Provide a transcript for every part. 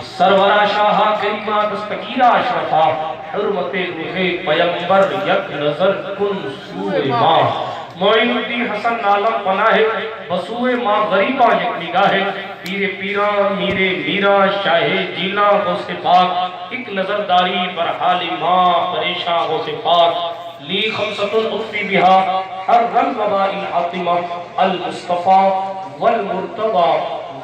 سرورہ شاہا کریمہ دستگیرہ اشرفا حرمت روح پیمبر یک نظر کن سوئے ماں معین الدین حسن عالم پناہ بسوئے ماں غریبہ یک نگاہ پیر پیران میرے میرا شاہ جینا غوث پاک ایک نظر داری برحال ماں پریشاں غوث پاک لی خمسۃ اطفی بہا ہر رنگ وبائی حاطمہ المصطفیٰ والمرتضی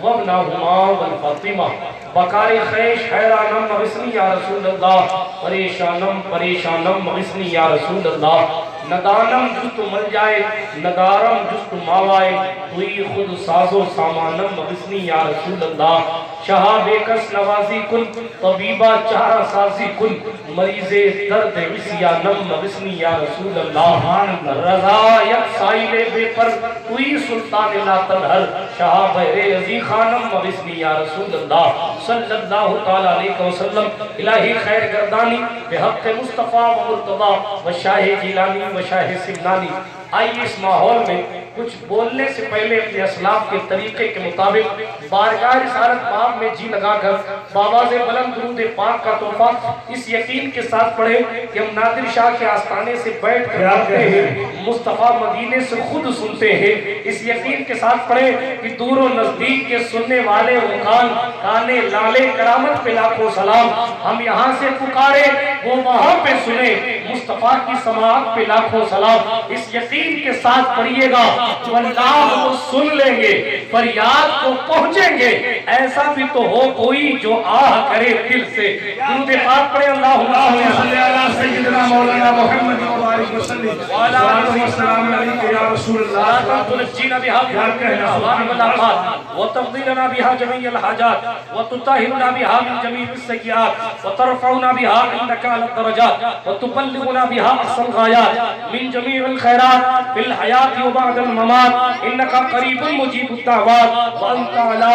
وابنہما والفاطمہ بکار خیش حیرانم مغسنی یا رسول اللہ پریشانم پریشانم مغسنی یا رسول اللہ ندانم جست مل جائے ندارم جست ماوائے توی خود ساز و سامانم مغسنی یا رسول اللہ شہا بے کس نوازی کن طبیبہ چارہ سازی کن مریض درد عصیانم مغسنی یا رسول اللہ رضا یک سائل بے پر توی سلطان لا تنہر شہا بہر عزی خانم مغسنی یا رسول اللہ صلی اللہ تعالیٰ علیہ وسلم الہی خیر گردانی بحق مصطفیٰ و مرتضی و شاہ جیلانی و شاہ سمنانی آئیے اس ماحول میں کچھ بولنے سے پہلے اپنے اسلاف کے طریقے کے مطابق بارگاہ رسالت باب میں جی لگا کر بآواز بلند درود پاک کا تحفہ اس یقین کے ساتھ پڑھیں کہ ہم نادر شاہ کے آستانے سے بیٹھ کر پڑھتے ہیں مصطفیٰ مدینے سے خود سنتے ہیں اس یقین کے ساتھ پڑھیں کہ دور و نزدیک کے سننے والے وقان کانے لالے کرامت پہ لاکھوں سلام ہم یہاں سے پکارے وہ وہاں پہ سنیں مصطفیٰ کی سماعت پہ لاکھوں سلام اس یقین کے ساتھ پڑھیے گا واللہ کو سن لیں گے فریاد کو پہنچیں گے ایسا بھی تو ہو کوئی جو آہ کرے دل سے درود پاک پڑھیں اللہم صلی علی سیدنا مولانا محمد وبارک وسلم وعلی آلہ والسلام علیکہ یا رسول اللہ تنجینا بہا من الملاقات وتفضیلنا بہا جمیع الحاجات وتطہرنا بہا من جمیع السیئات وترفعنا بہا عندک اعلی الدرجات وتبلغنا بہا اقصى الغایات من جمیع الخیرات فی الحیات وبعد الممات انکا قریب مجیب الدعوات وانت علی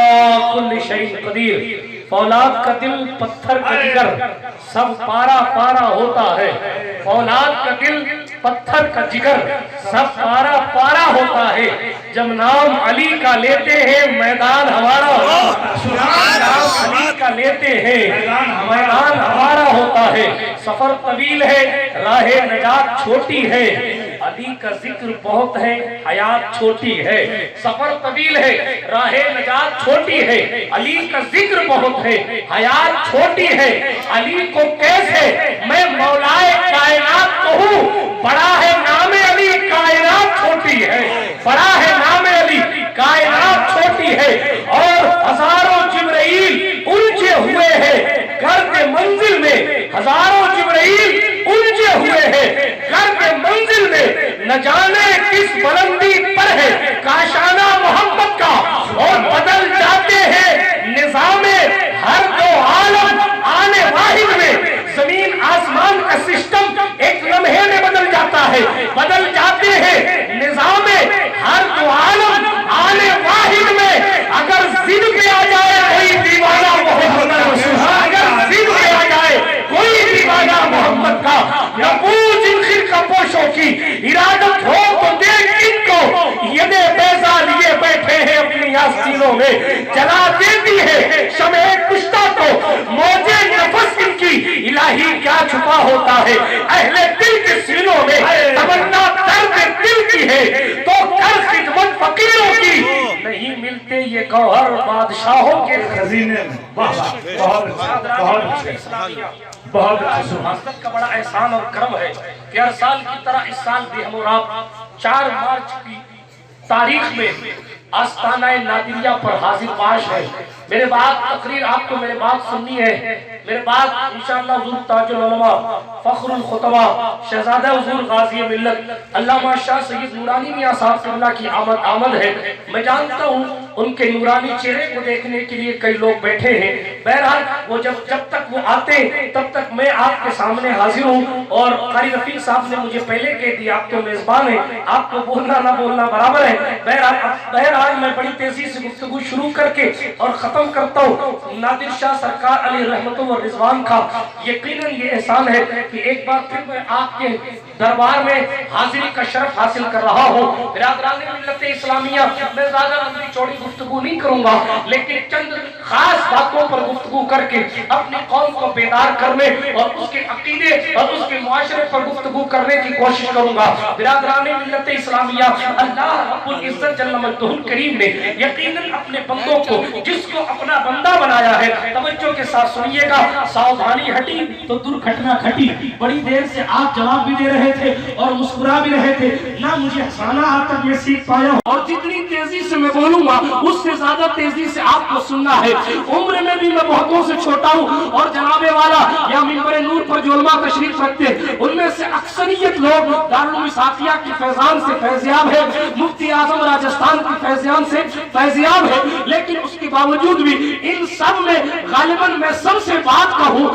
کل شیء قدیر فولاد کا دل پتھر کا جگر سب پارا پارا ہوتا ہے فولاد کا دل پتھر کا جگر سب پارا پارا ہوتا ہے جب نام علی کا لیتے ہیں میدان ہمارا نام علی کا لیتے ہیں میدان ہمارا ہوتا ہے سفر طویل ہے راہ نجات چھوٹی ہے علی کا ذکر بہت ہے حیات چھوٹی ہے سفر طویل ہے راہ نجات چھوٹی ہے علی کا ذکر بہت ہے حیات چھوٹی ہے علی کو کیسے میں مولائے کائنات کہوں بڑا ہے نام علی کائنات چھوٹی ہے بڑا ہے نام علی کائنات چھوٹی ہے اور ہزاروں جبرائیل الجھے ہوئے ہیں گرد منزل میں ہزاروں جبرائیل الجھے ہوئے ہیں گرد منزل میں نہ جانے کس بلندی پر ہے کاشانہ محمد کا اور بدل جاتے ہیں نظام ہر دو عالم آنے واحد میں زمین آسمان کا سسٹم ایک لمحے میں بدل جاتا ہے بدل جاتے ہیں نظام ہر دو عالم آنے واحد میں اگر ضد پہ آ جائے کوئی دیوانہ محمد کا اگر ضد پہ آ جائے کوئی دیوانہ محمد کا یا پوچھ ان خرقہ پوشوں کی ارادت ہو تو دیکھ ان کو یدے بیضا لیے بیٹھے ہیں اپنی آستینوں میں جلا دیتی ہے شمع کشتہ کو موجے نفس ان کی الہی کیا چھپا ہوتا ہے اہل دل کے سینوں میں تمنا درد دل کی ہے تو کر خدمت فقیروں کی نہیں ملتے یہ گوہر بادشاہوں کے خزینے میں بہت حضرت کا بڑا احسان اور کرم ہے کہ ہر سال کی طرح اس سال بھی ہم اور آپ 4 مارچ کی تاریخ میں آستانہ نادریہ پر حاضر پاش ہے میرے بعد تقریر آپ کو میرے بات سننی ہے میرے بعد انشاءاللہ حضور تاج العلماء فخر الخطبہ شہزادہ حضور غازی ملت علامہ شاہ سید نورانی میاں صاحب قبلہ کی آمد ہے میں جانتا ہوں ان کے نورانی چہرے کو دیکھنے کے لیے کئی لوگ بیٹھے ہیں بہرحال وہ جب تک وہ آتے تب تک میں آپ کے سامنے حاضر ہوں. اور قاری رفیق صاحب نے مجھے پہلے کہہ دیا آپ تو میزبان ہیں, آپ کو بولنا نہ بولنا برابر ہے. بہرحال میں بڑی تیزی سے گفتگو شروع کر کے اور ختم کرتا ہوں. نادر شاہ سرکار علیہ رحمت و رضوان کا یقیناً یہ احسان ہے کہ ایک بار پھر میں آپ کے دربار میں حاضری کا شرف حاصل کر رہا ہوں. برادران ملت اسلامیہ, میں زیادہ لمبی چوڑی گفتگو نہیں کروں گا, لیکن چند خاص باتوں پر گفتگو کر کے اپنی قوم کو بیدار کرنے اور اس کے عقیدے اور اس کے معاشرے پر گفتگو کرنے کی کوشش کروں گا. برادران ملت اسلامیہ, اللہ رب العزت جل مجدہ الکریم نے یقیناً اپنے بندوں کو جس کو اپنا بندہ بنایا ہے, توجہ کے ساتھ سنیے گا, ساودھانی ہٹی تو درگھٹنا گھٹی. بڑی دیر سے آپ جواب بھی دے رہے تھے اور مسکرا بھی رہے تھے, نہ مجھے ہنسانا آج تک میں سیکھ پایا ہوں, اور جتنی تیزی سے میں بولوں گا اس سے زیادہ تیزی سے آپ کو سننا ہے. عمر میں بھی میں بہتوں سے چھوٹا ہوں, اور جناب والا یا منبر نور پر جو علماء تشریف رکھتے ان میں سے اکثریت لوگ دارالمساقیہ کی فیضان سے فیضیاب ہے, مفتی اعظم راجستھان کی فیضان سے فیضیاب ہے. لیکن اس کے باوجود بھی ان سب میں غالباً میں سب سے بات کہوں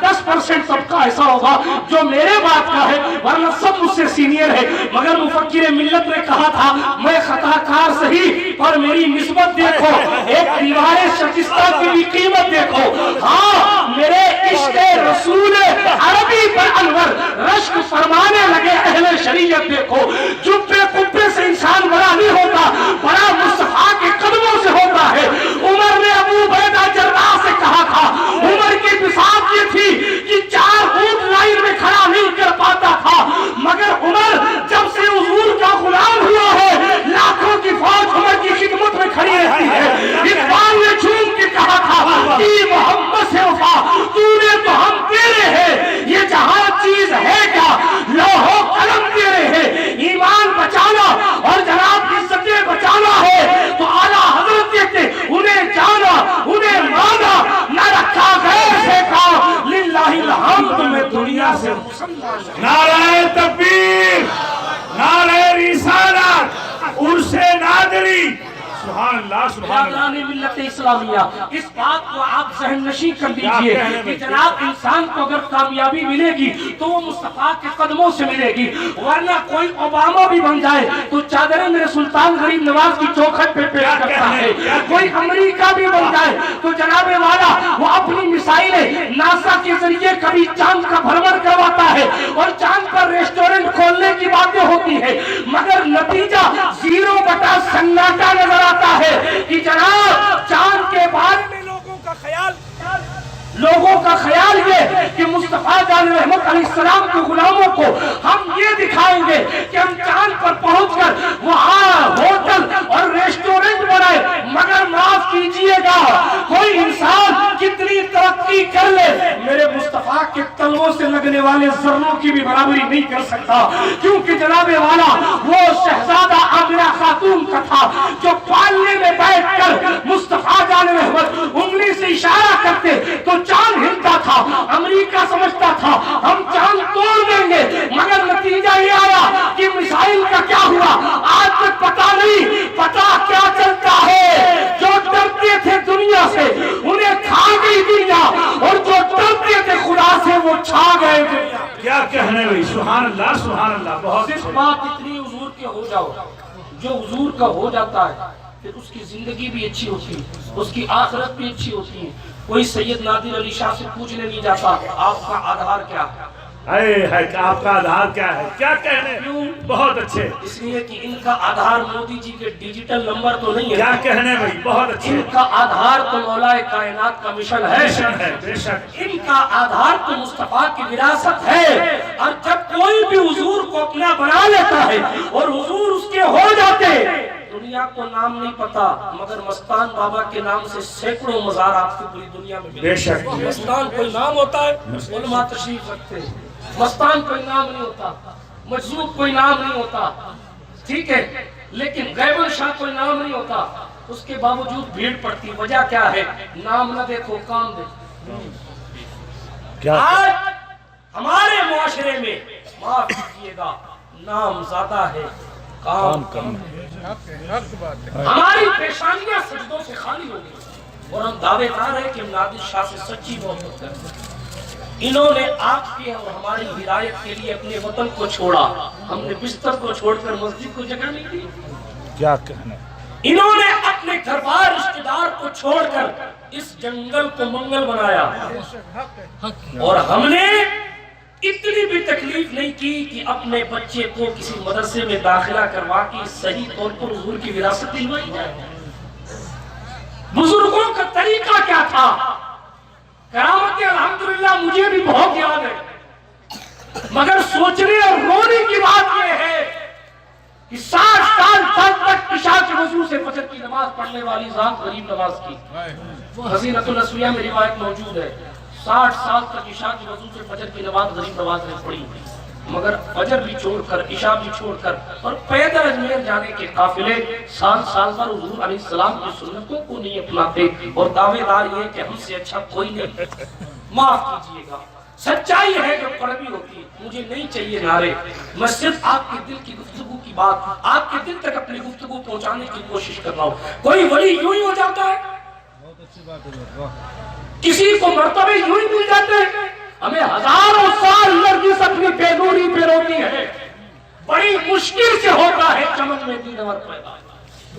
10% طبقہ ایسا ہوگا جو میرے بات کا ہے, ورنہ سب مجھ سے سینئر ہے. مگر مفکر ملت نے کہا تھا میں خطا کار صحیح پر میری نسبت دیکھو, ایک دیوار شکستہ کی بھی قیمت دیکھو. ہاں میرے عشق رسول عربی پر انور رشک فرمانے لگے اہل شریعت دیکھو. جبے کبے سے انسان بڑا نہیں ہوتا, بڑا مصطفیٰ کے قدموں سے ہوتا ہے. عمر نے ابو عبیدہ جراح سے کہا تھا, عمر کی بساط یہ تھی کہ 4 اونٹ لائن میں کھڑا نہیں کر پاتا تھا, مگر عمر جب سے حضور کا غلام ہوا ہے لاکھوں کی فوج عمر کی خدمت میں کھڑی رہتی ہے. اقبال نے جھوم کے کہا تھا کہ محمد سے وفا تو نے تو ہم تیرے ہیں, یہ جہاں چیز ہے کیا لوہو قلم تیرے ہیں. ایمان بچانا اور جناب عزتیں بچانا ہے تو اعلیٰ حضرت کہتے انہیں جانا انہیں مانا نہ رکھا غیر سے کام للہ الحمد میں دنیا سے مسلمان. نعرہ تکبیر, نعرہ رسالت, عرس نادری. سبحان اللہ, سبحان اللہ. ملت اسلامیہ, اس بات کو آپ ذہن نشین کر دیجئے کہ جناب انسان کو اگر کامیابی ملے گی تو وہ مصطفیٰ کے قدموں سے ملے گی, ورنہ کوئی اوباما بھی بن جائے تو چادریں میرے سلطان غریب نواز کی چوکھٹ پہ پیش کرتا ہے. کوئی امریکہ بھی بن جائے تو جناب والا وہ اپنی میزائلیں ناسا کے ذریعے کبھی چاند کا بھرمر کرواتا ہے اور چاند پر ریسٹورنٹ کھولنے کی باتیں ہوتی ہے, مگر نتیجہ 0 سناٹا نظر آتا ہے کہ جناب چاند کے بارے میں لوگوں کا خیال یہ کہ مصطفیٰ جان رحمت علیہ السلام کے غلاموں کو ہم یہ دکھائیں گے کہ ہم چاند پر پہنچ کر وہاں ہوٹل اور ریسٹورنٹ بنائے. مگر معاف کیجئے گا, کوئی انسان کتنی ترقی کر لے میرے مصطفیٰ کے تلووں سے لگنے والے ذروں کی بھی برابری نہیں کر سکتا, کیونکہ جناب والا وہ شہزادہ آمنہ خاتون کا تھا جو پالنے میں بیٹھ کر مصطفیٰ جان رحمت انگلی سے اشارہ کرتے تو چاند ہلتا تھا. امریکہ سمجھتا تھا ہم چاند توڑ دیں گے, مگر نتیجہ یہ آیا کہ میزائل کا کیا ہوا آج تک پتا نہیں. پتا کیا چلتا ہے, جو ڈرتے تھے دنیا سے انہیں کھا گئی دنیا, اور جو ڈرتے تھے خدا سے وہ چھا گئے دنیا. کیا کہنے بھائی, سبحان اللہ, سبحان اللہ. بہت صرف بات اتنی حضور کے ہو جاؤ, جو حضور کا ہو جاتا ہے پھر اس کی زندگی بھی اچھی ہوتی ہے, اس کی آخرت بھی اچھی ہوتی ہے. کوئی سید نادر علی شاہ سے پوچھنے نہیں جاتا آپ کا آدھار کیا ہے, آپ کا آدھار کیا ہے, کیا کہنے. بہت اچھے, اس لیے کہ ان کا آدھار مودی جی کے ڈیجیٹل نمبر تو نہیں ہے. کیا کہنے بھائی, بہت اچھے. ان کا آدھار تو مولا کائنات کا مشن ہے, بے شک. ان کا آدھار تو مصطفیٰ کی وراثت ہے. اور جب کوئی بھی حضور کو اپنا بنا لیتا ہے اور حضور اس کے ہو جاتے, دنیا کو نام نہیں پتا مگر مستان بابا کے نام سے سینکڑوں مزار آپ کی پوری دنیا میں بے شک. مستان کوئی نام ہوتا ہے, علماء تشریف رکھتے ہیں. مستان کوئی نام نہیں ہوتا, مجذوب کوئی نام نہیں ہوتا, ٹھیک ہے, لیکن غیبن شاہ کوئی نام نہیں ہوتا. اس کے باوجود بھیڑ پڑتی, وجہ کیا ہے, نام نہ دیکھو کام دیکھو. آج ہمارے معاشرے میں معاف کیجیے گا نام زیادہ ہے کام کم ہے. ہماری پیشانیاں سجدوں سے خالی ہو گئی. اور ہم دعوے دار ہیں کہ ہم نادر شاہ سے سچی محبت کرتے ہیں۔ انہوں نے آپ کے اور ہماری ہدایت کے لیے اپنے وطن کو چھوڑا، ہم نے بستر کو چھوڑ کر مسجد کو جگہ نہیں دی۔ کیا کہنا، انہوں نے اپنے گھر بار رشتہ دار کو چھوڑ کر اس جنگل کو منگل بنایا، اور ہم نے اتنی بھی تکلیف نہیں کی کہ اپنے بچے کو کسی مدرسے میں داخلہ کروا کے صحیح طور پر حضور کی وراثت دلوائی جائے۔ بزرگوں کا طریقہ کیا تھا؟ کرامتیں الحمدللہ مجھے بھی بہت یاد ہے، مگر سوچنے اور رونے کی بات یہ ہے کہ 60 سال تک عشاء کے وضو سے فجر کی نماز پڑھنے والی ذات غریب نواز کی حزینۃ الاسویہ میں روایت موجود ہے، 60 سال تک عشاء کے وضو سے فجر کی نماز غریب نواز نے پڑھی، مگر فجر بھی چھوڑ کر عشاء بھی چھوڑ کر اور پیدل اجمیر جانے کے قافلے سال سال پر حضور علیہ السلام کی سنتوں کو نہیں اپناتے، اور دعوے دار یہ کہ ہم سے اچھا کوئی نہیں۔ معاف کیجئے گا، سچائی ہے جو کڑوی ہوتی ہے، مجھے نہیں چاہیے نعرے، میں صرف آپ کے دل کی گفتگو کی بات آپ کے دل تک اپنی گفتگو پہنچانے کی کوشش کر رہا ہوں۔ کوئی ولی یوں ہی ہو جاتا ہے، کسی کو مرتبے یوں ہی مل جاتے ہیں، ہمیں ہزاروں سال نرگس اپنی بے نوری پہ روتی ہے، بڑی مشکل سے ہوتا ہے چمن میں دینور پیدا۔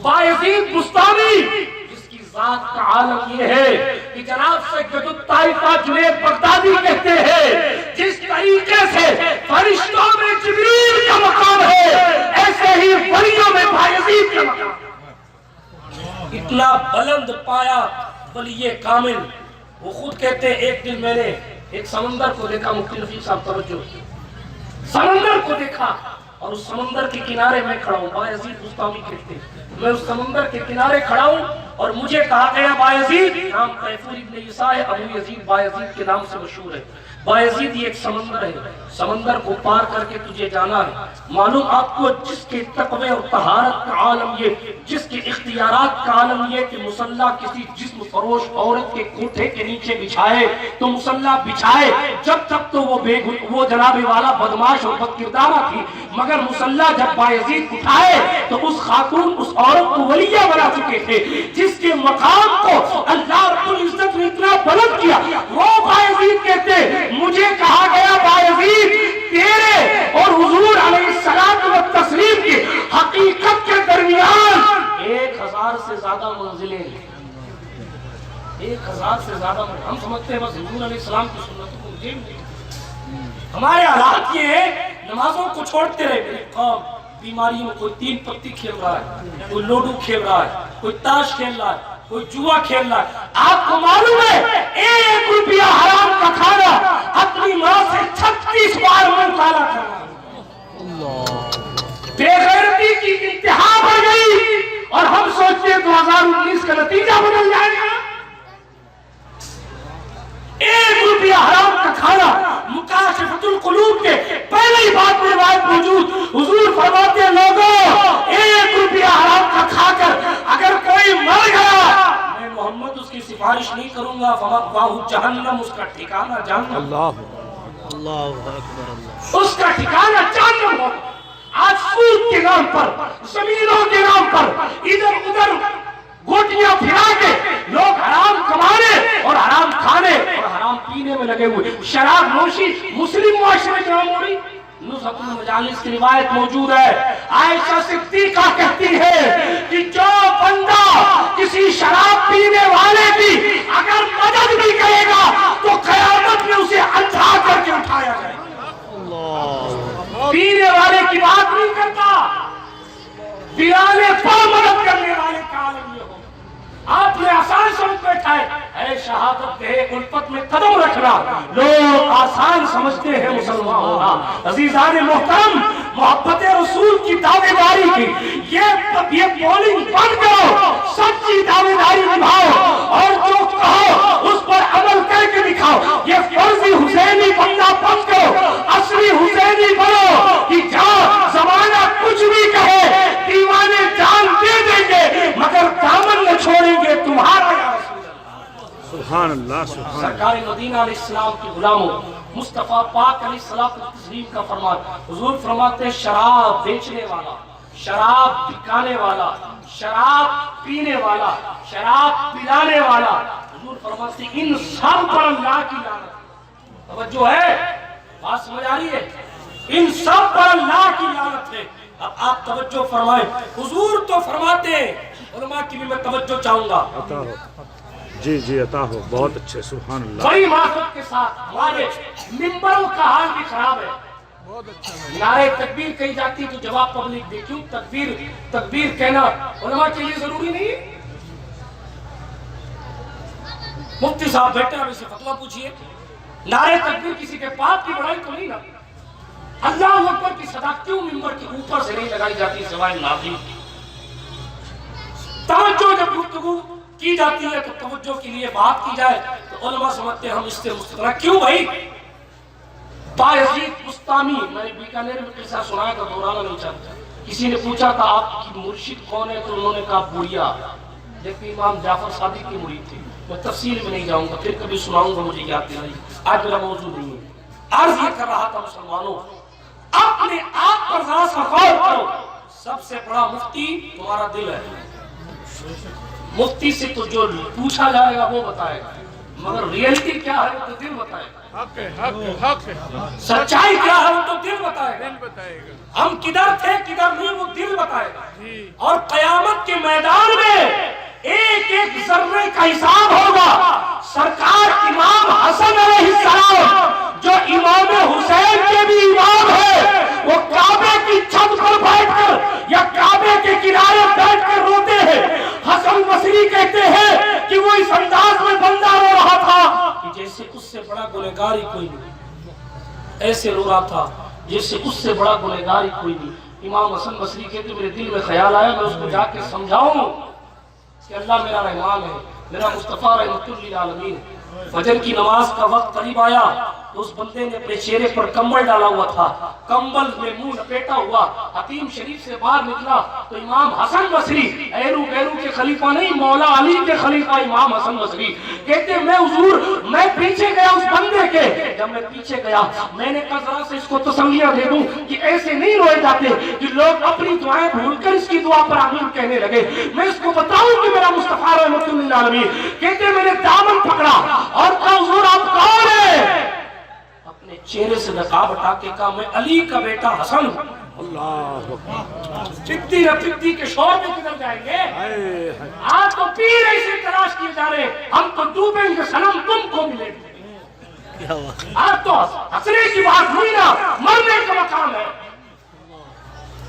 بایزید بستانی جس کی ذات کا عالم یہ ہے کہ جناب سید الطائفہ جنید بغدادی کہتے ہیں جس طریقے سے فرشتوں میں جبریل کا مقام ہے ایسے ہی ولیوں میں بایزید کا مقام ہے۔ اتنا بلند پایا ولی کامل، وہ خود کہتے ہیں ایک دن میں نے ایک سمندر کو دیکھا، مفتی رفیق صاحب توجہ، سمندر کو دیکھا اور اس سمندر کے کنارے میں کھڑا ہوں، بایزید بستامی کہتے ہیں، میں اس سمندر کے کنارے کھڑا ہوں اور مجھے کہا گیا بایزید، نام طیفور ابن عیسیٰ ہے، ابو یزید بایزید کے نام سے مشہور ہے، بایزید یہ ایک سمندر ہے، سمندر کو پار کر کے تجھے جانا ہے۔ معلوم آپ کو جس کے تقوی اور طہارت کا عالم یہ، جس کے اختیارات کا عالم یہ کہ مصلح کسی جسم فروش عورت کے کوٹھے کے نیچے بچھائے تو مصلح بچھائے، جب تک تو وہ جناب والا بدماش اور بد کردارہ تھی، مگر مصلح جب بایزید اٹھائے تو اس خاتون اس عورت کو ولیہ بنا چکے تھے، جس کے مقام کو اللہ رب العزت نے اتنا بلند کیا۔ وہ بایزید کہتے مجھے کہا گیا بایزید تیرے اور حضور علیہ السلام کی حقیقت کے درمیان 1000 سے زیادہ منزلیں ہیں، 1000 سے زیادہ منزلیں۔ ہم سمجھتے ہیں بس حضور علیہ السلام کی سنتوں کو مجھے ہمارے حالات یہ ہے، نمازوں کو چھوڑتے رہے، میری قوم بیماری میں کوئی 3 پتی کھیل رہا ہے، کوئی لوڈو کھیل رہا ہے، کوئی تاش کھیل رہا ہے، کوئی جوا کھیل رہا ہے۔ آپ کو معلوم ہے 1 روپیہ حرام کا کھانا اپنی ماں سے 36 بار منہ کالا کرنا، بے غیرتی کی انتہا بڑھ گئی، اور ہم سوچتے ہیں 2019 کا نتیجہ بدل جائے گا۔ 1 روپیہ حرام کا کھانا، مکاشفۃ القلوب کے پہلے ہی بات میں روایت موجود، حضور فرماتے ہیں لوگوں 1 روپیہ حرام کا کھا کر اگر کوئی مر گیا، میں محمد اس کی سفارش نہیں کروں گا، فمأواه جہنم، اس کا ٹھکانہ جہنم، اللہ اکبر، اس کا ٹھکانہ جہنم ہو۔ آج سود کے نام پر، زمینوں کے نام پر ادھر ادھر گوٹیاں پھرا کے لوگ حرام کمانے اور حرام کھانے اور حرام پینے میں لگے ہوئے۔ شراب نوشی مسلم معاشرے میں عام ہو رہی، نزہۃ المجالس کی روایت موجود ہے، عائشہ صدیقہ کہتی ہے کہ جو بندہ کسی شراب پینے والے کی اگر مدد بھی کرے گا تو قیامت میں اسے اندھا کر کے اٹھایا جائے گا۔ پینے والے کی بات نہیں کرتا، پیانے پر مدد کرنے والے کا عالم یہ ہو۔ آپ نے آسان سمجھ بیٹھا ہے، اے شہادت دے الفت میں قدم رکھنا، لوگ آسان سمجھتے ہیں مسلمان ہونا۔ عزیزان محترم، محبت رسول کی دعوے داری کی یہ بولنگ بند کرو، سچی دعوے داری نبھاؤ، اور جو کہو اس پر عمل کر کے دکھاؤ۔ یہ فرضی حسینی بننا بند کرو، اصلی حسینی بنو کہ جہاں زمانہ کچھ بھی کہے دیوانے جان دے دیں گے مگر دامن نہ چھوڑیں گے تمہارا یا رسول اللہ۔ سبحان اللہ، سبحان اللہ۔ سرکار مدینہ علیہ السلام کی غلاموں، مصطفیٰ پاک علیہ السلام کا فرمان، حضور فرماتے ہیں شراب بیچنے والا، شراب بکانے والا، شراب پینے والا، شراب پلانے والا، حضور فرماتے ہیں ان سب پر اللہ کی لعنت۔ توجہ ہے، بات سمجھ آ رہی ہے؟ ان سب پر اللہ کی لعنت ہے۔ اب آپ توجہ فرمائیں، حضور تو فرماتے ہیں، علماء کی بھی میں توجہ چاہوں گا۔ عطا ہو جی جی، عطا ہو، بہت اچھے، سبحان اللہ۔ بڑی معذرت کے ساتھ ہمارے ممبروں کا حال بھی خراب ہے۔ نعرے تکبیر کہی جاتی ہے تو جواب پبلک دے، کیوں تکبیر کہنا علماء کے لیے ضروری نہیں ہے؟ مفتی صاحب بیٹھے اب اسے فتویٰ پوچھئے، نعرے تکبیر کسی کے پاپ کی بڑائی تو نہیں نا؟ اللہ اکبر کی صدا کیوں ممبر کے اوپر سے نہیں لگائی جاتی سوائے ناظرین کی؟ توجہ جب گفتگو کی جاتی ہے تو توجہ کے لیے بات کی جائے تو علماء سمجھتے ہیں ہم اس سے مستثنا، کیوں بھائی؟ بایزید بستامی، میں نے بیکانیر میں قصہ سنایا تھا، دہرانا نہیں چاہتا۔ کسی نے پوچھا تھا آپ کی مرشد کون ہے تو انہوں نے کہا بوڑھیا، جبکہ امام جعفر صادق کی مرید تھی۔ میں تفصیل میں نہیں جاؤں گا، پھر کبھی سناؤں گا، مجھے یاد نہیں، آج میرا موضوع نہیں ہے۔ عرض یہ کر رہا تھا مسلمانوں، اپنے آپ پر ذرا سا غور کرو، سب سے بڑا مفتی تمہارا دل ہے۔ مفتی سے تو جو پوچھا جائے گا وہ بتائے گا، مگر ریئلٹی کیا ہے وہ تو دل بتائے گا۔ حق ہے، حق ہے، حق ہے، سچائی کیا ہے وہ تو دل بتائے گا۔ ہم کدھر تھے کدھر نہیں وہ دل بتائے گا۔ اور قیامت کے میدان میں ایک ایک ذرے کا حساب ہوگا۔ سرکار امام حسن علیہ السلام جو امام حسین کے بھی امام ہے، وہ کعبے کی چھت پر بیٹھ کر یا کعبے کے کنارے بیٹھ کر روتے ہیں۔ حسن بصری کہتے ہیں کہ وہ اس انداز میں بندہ رو رہا تھا کہ جیسے اس سے بڑا گنہگار ہی کوئی نہیں، ایسے رو رہا تھا جیسے اس سے بڑا گنہگار ہی کوئی نہیں۔ امام حسن بصری کہتے میرے دل میں خیال آیا میں اس کو جا کے سمجھاؤں کہ اللہ میرا رحمان ہے، میرا مصطفیٰ رحمت للعالمین۔ فجر کی نماز کا وقت قریب آیا تو اس بندے نے اپنے چہرے پر کمبل ڈالا ہوا تھا، کمبل میں منہ لپیٹا ہوا، حتیم شریف سے باہر نکلا تو امام حسن بصری، ایرو بیرو کے خلیفہ نہیں، مولا علی کے خلیفہ امام حسن بصری کہتے میں حضور میں پیچھے گیا اس بندے کے، جب میں پیچھے گیا میں نے کہا ذرا سے اس کو تسلیاں دے دوں کہ ایسے نہیں روئے جاتے کہ لوگ اپنی دعائیں بھول کر اس کی دعا پر آمین کہنے لگے، میں اس کو بتاؤں کہ میرا مصطفیٰ رحمت للعالمین۔ کہتے میں نے دامن پکڑا اور کہا حضور آپ کون ہیں؟ اپنے چہرے سے نقاب ہٹا کے کہا میں علی کا بیٹا حسن ہوں۔ اللہ اکبر۔ فدی نہ فدی کے شور میں کدھر جائیں گے؟ آج تو پیر ایسے تلاش کیے جا رہے ہیں، ہم تو ڈوبیں گے صنم تم کو ملے گے۔ آج تو ہنسنے کی بات ہوئی نا، مرنے کا مقام ہے۔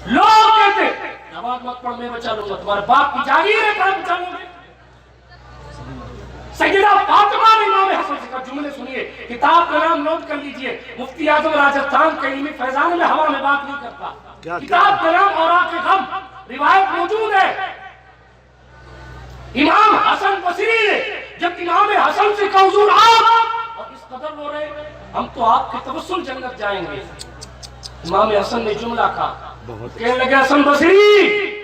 لوگ کہتے نماز مت پڑھ میں بچا لوں گا، تمہارے باپ کی جاگیر ہے کہاں بچا لوں گے؟ سیدہ فاطمہ نے امام حسن سے کہا، جملے سنیے، کتاب کا نام نوٹ کر لیجئے، مفتی اعظم راجستھان کا علمی فیضان میں ہوا میں بات نہیں کرتا، کتاب کا نام اوراق غم، روایت موجود ہے۔ امام حسن بصری نے جب امام حسن سے کہا حضور آپ، اور اس قدر رو رہے ہم تو آپ کے توسل جنت جائیں گے، امام حسن نے جملہ کہا، کہنے لگے حسن بصری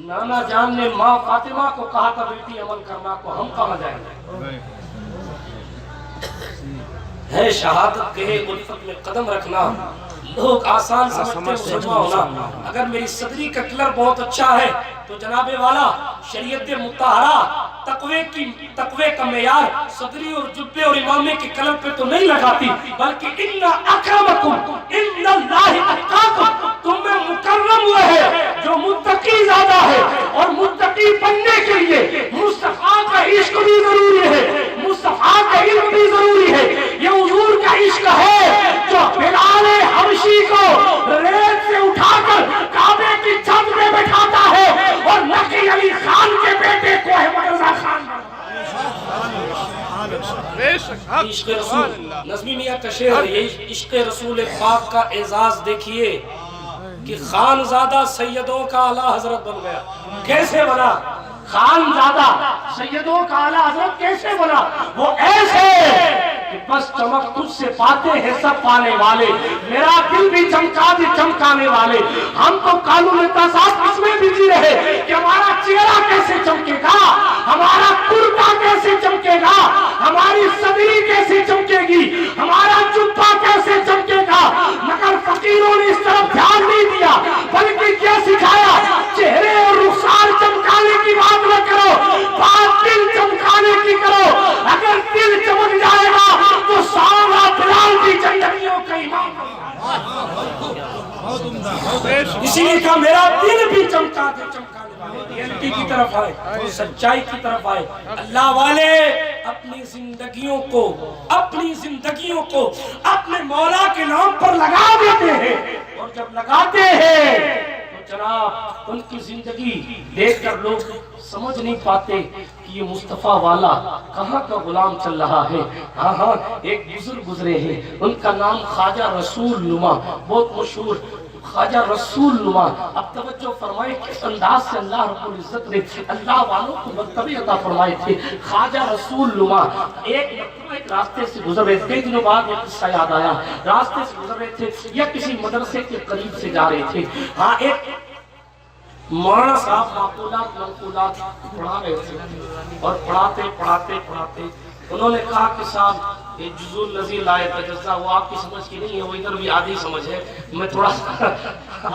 نانا جان نے ماں فاطمہ کو کہا تھا بیٹی عمل کرنا کو، ہم کہاں جائیں گے؟ ہے شہادت کہے الفت میں قدم رکھنا، لوگ آسان سمجھتے مسلمان ہونا۔ اگر میری صدری کا کلر بہت اچھا ہے تو جناب والا شریعت مطہرہ تقوی کا معیار صدری اور جبے اور امامے کے کلر پہ تو نہیں لگاتی، بلکہ ان اکرمکم عند اللہ اتقاکم، تم میں مکرم وہ ہے جو متقی زیادہ ہے، اور متقی بننے کے لیے مصطفیٰ کا عشق بھی ضروری ہے، مصطفیٰ کا علم بھی ضروری ہے۔ یہ حضور کا عشق ہے جو بلال حبشی کو ریت سے اٹھا کر کعبے کی چھت میں بٹھاتا ہے اور نقی علی خان کے بیٹے کو ہے مرزا خان بناتا۔ عشق رسول نظمی میاں کا شعر، یہ عشق رسول پاک کا اعزاز دیکھیے کہ خانزادہ سیدوں کا اعلیٰ حضرت بن گیا۔ کیسے بنا؟ خانزادہ سیدوں کا اعلیٰ حضرت کیسے بنا؟ وہ ایسے کہ بس چمک تجھ سے پاتے ہیں سب پانے والے، میرا دل بھی چمکا دی چمکانے والے۔ ہم تو قانون تصاف اس میں بزی رہے کہ ہمارا چہرہ کیسے چمکے گا، ہمارا کرتا کیسے چمکے گا، ہماری صدری کیسے چمکے گی، ہمارا جبہ کیسے چمکے گا، مگر فقیروں نے اس طرف دھیان نہیں دیا، بلکہ کیا سکھایا؟ چہرے اور رخسار چمکانے کی بات نہ کرو، بات اسی لیے کہا میرا دل بھی چمکا دے چمکانے والے ریئلٹی کی طرف آئے، سچائی کی طرف آئے۔ اللہ والے اپنی زندگیوں کو اپنے مولا کے نام پر لگا دیتے ہیں، اور جب لگاتے ہیں تو جناب ان کی زندگی دیکھ کر لوگ سمجھ نہیں پاتے کہ یہ مصطفیٰ والا کہاں کا غلام چل رہا ہے۔ ہاں ایک بزرگ گزرے ہیں، ان کا نام خواجہ رسول نما، بہت مشہور خواجہ رسول نما۔ اب توجہ فرمائے کس انداز سے اللہ رب العزت نے اللہ والوں کو مرتبہ عطا فرمائے تھے۔ خواجہ رسول نما ایک راستے سے گزر رہے تھے، کئی دنوں بعد یہ قصہ یاد آیا، راستے سے گزر رہے تھے یا کسی مدرسے کے قریب سے جا رہے تھے۔ ہاں ایک مولانا صاحب معقولات منقولات پڑھا رہے تھے، اور پڑھاتے انہوں نے کہا کہ صاحب یہ جزء الذی لا یتجزا وہ آپ کی سمجھ کی نہیں ہے، وہ ادھر بھی آدھی سمجھ ہے، میں تھوڑا سا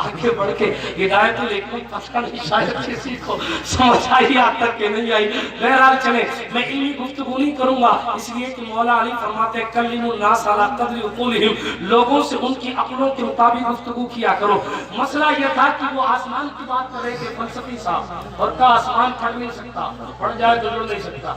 آگے بڑھ کے ہدایت لیکن پتہ نہیں شاید کسی کو سمجھ آئی آج تک کہ نہیں آئی۔ بہرحال چلے میں علمی گفتگو نہیں کروں گا، اس لیے کہ مولا علی فرماتے ہیں کلموا الناس علی قدر عقولہم، لوگوں سے ان کی عقلوں کے مطابق گفتگو کیا کرو۔ مسئلہ یہ تھا کہ وہ آسمان کی بات کر رہے تھے فلسفی صاحب، اور کہا آسمان پھٹ نہیں سکتا، پھٹ جائے تو جڑ نہیں سکتا،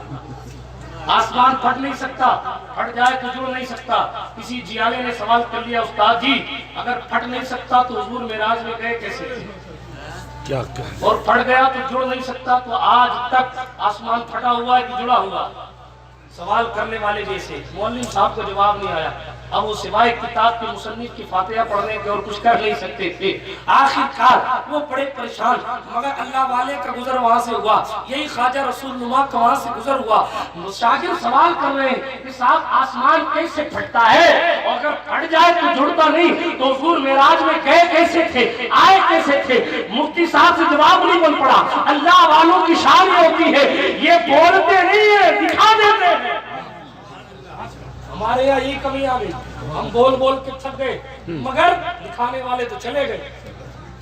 آسمان پھٹ نہیں سکتا، پھٹ جائے تو جڑ نہیں سکتا۔ کسی جیالے نے سوال کر لیا استاد جی اگر پھٹ نہیں سکتا تو حضور معراج میں گئے کیسے تھے؟ اور پھٹ گیا تو جڑ نہیں سکتا، تو آج تک آسمان پھٹا ہوا ہے کہ جڑا ہوا؟ سوال کرنے والے جیسے مولوی صاحب کو جواب نہیں آیا، اب وہ سوائے کتاب کے مصنف کی فاتحہ پڑھنے کے اور کچھ کر نہیں سکتے تھے۔ آخر کار وہ بڑے پریشان، مگر اللہ والے کا گزر وہاں سے ہوا، یہی خواجہ رسول نما کا وہاں سے گزر ہوا۔ شاگرد سوال کر رہے ہیں کہ صاحب آسمان کیسے پھٹتا ہے، اور اگر پھٹ جائے تو جڑتا نہیں، تو حضور معراج میں گئے کیسے تھے، آئے کیسے تھے؟ مفتی صاحب سے جواب نہیں بن پڑا۔ اللہ والوں کی شان یہ ہوتی ہے یہ بولتے نہیں ہے، دکھا دیتے ہیں۔ ہمارے یہاں یہ کمی آ گئی، ہم بول بول کے تھک گئے، مگر دکھانے والے تو چلے گئے۔